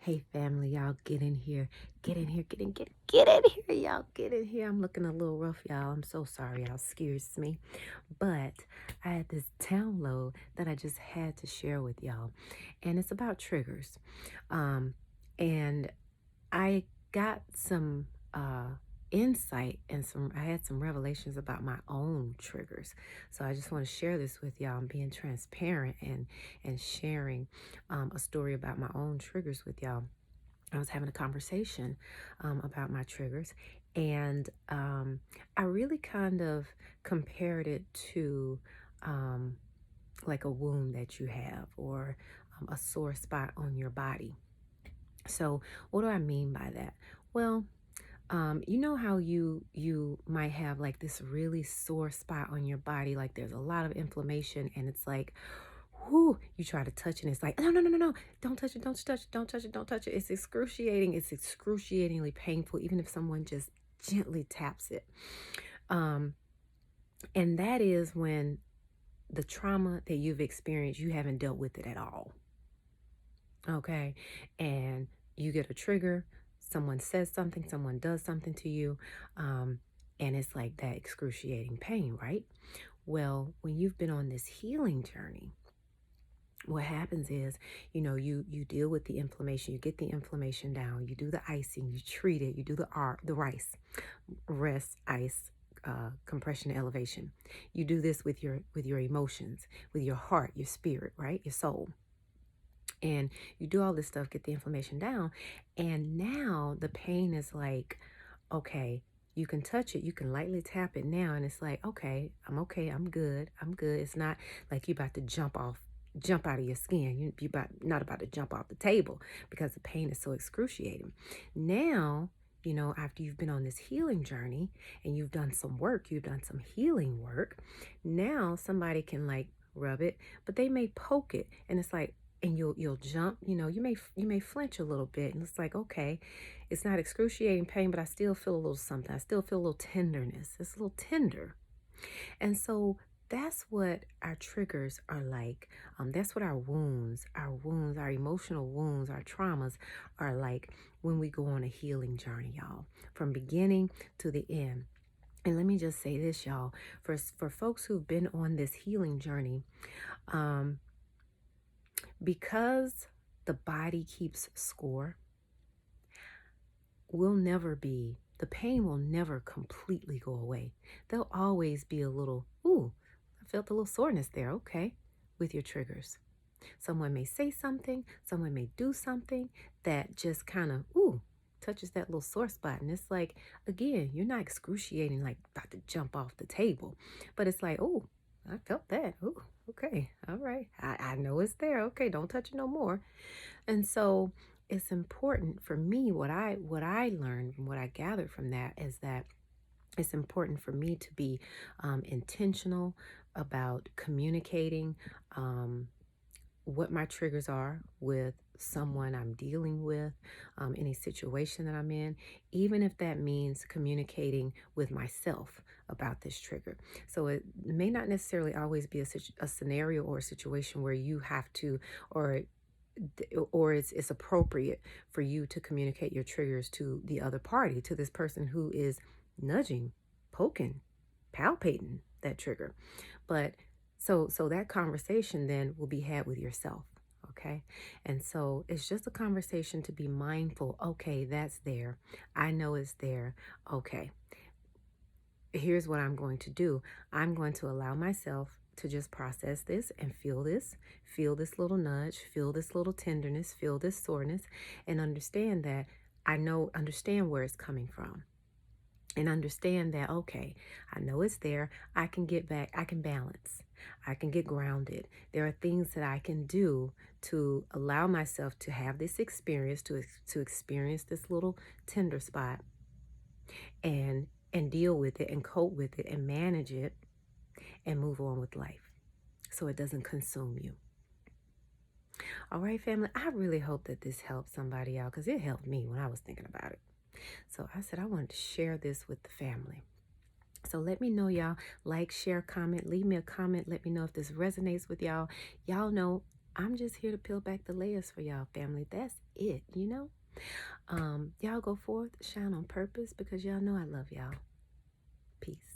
Hey family, y'all get in here. Get in here. Get in here, y'all. Get in here. I'm looking a little rough, y'all. I'm so sorry, y'all. Excuse me. But I had this download that I just had to share with y'all. And it's about triggers. Um, and I got some insight and I had some revelations about my own triggers. So I just want to share this with y'all. I'm being transparent and sharing a story about my own triggers with y'all. I was having a conversation about my triggers, and I really kind of compared it to um, like a wound that you have, or a sore spot on your body. So, what do I mean by that? Well, you know how you might have like this really sore spot on your body, like there's a lot of inflammation, and it's like, whoo, you try to touch it, and it's like, no, no, no, no, no, don't touch it, don't touch it, don't touch it, don't touch it. It's excruciating. It's excruciatingly painful, even if someone just gently taps it. Um, and that is when the trauma that you've experienced, you haven't dealt with it at all. Okay. And you get a trigger, someone says something, someone does something to you, um, and it's like that excruciating pain, right? Well, when you've been on this healing journey, what happens is, you deal with the inflammation, you get the inflammation down, you do the icing, you treat it, you do the rice, rest, ice, compression, elevation. You do this with your emotions, with your heart, your spirit, right, your soul. And you do all this stuff, get the inflammation down, and now the pain is like, okay, you can touch it, you can lightly tap it now, and it's like, okay, I'm good, I'm good. It's not like you about to jump out of your skin. You about not about to jump off the table because the pain is so excruciating. Now, after you've been on this healing journey and you've done some work, you've done some healing work, now somebody can like rub it, but they may poke it, and it's like, and you'll jump, you may flinch a little bit, and it's like, okay, it's not excruciating pain, but I still feel a little something. I still feel a little tenderness. It's a little tender. And so that's what our triggers are like. That's what our emotional wounds, our traumas are like when we go on a healing journey, y'all, from beginning to the end. And let me just say this, y'all, for folks who've been on this healing journey, um, because the body keeps score, the pain will never completely go away. There'll always be a little, ooh, I felt a little soreness there, okay, with your triggers. Someone may say something, someone may do something that just kind of, ooh, touches that little sore spot. And it's like, again, you're not excruciating, like about to jump off the table, but it's like, oh, I felt that. Ooh, okay, all right. I know it's there. Okay, don't touch it no more. And so it's important for me, what I learned and what I gathered from that is that it's important for me to be intentional about communicating what my triggers are with someone I'm dealing with, any situation that I'm in, even if that means communicating with myself about this trigger. So it may not necessarily always be a scenario or a situation where you have to, or it's appropriate for you to communicate your triggers to the other party, to this person who is nudging, poking, palpating that trigger. But so that conversation then will be had with yourself. Okay. And so it's just a conversation to be mindful. Okay, that's there. I know it's there. Okay, here's what I'm going to do. I'm going to allow myself to just process this and feel this little nudge, feel this little tenderness, feel this soreness, and understand that understand where it's coming from. And understand that, okay, I know it's there. I can get back, I can balance, I can get grounded. There are things that I can do to allow myself to have this experience, to experience this little tender spot, and deal with it and cope with it and manage it and move on with life so it doesn't consume you. All right, family, I really hope that this helps somebody out because it helped me when I was thinking about it. So I said I wanted to share this with the family. So let me know, y'all. Like, share, comment, leave me a comment. Let me know if this resonates with y'all. Y'all know I'm just here to peel back the layers for y'all, family. That's it, you know? Y'all go forth, shine on purpose because y'all know I love y'all. Peace.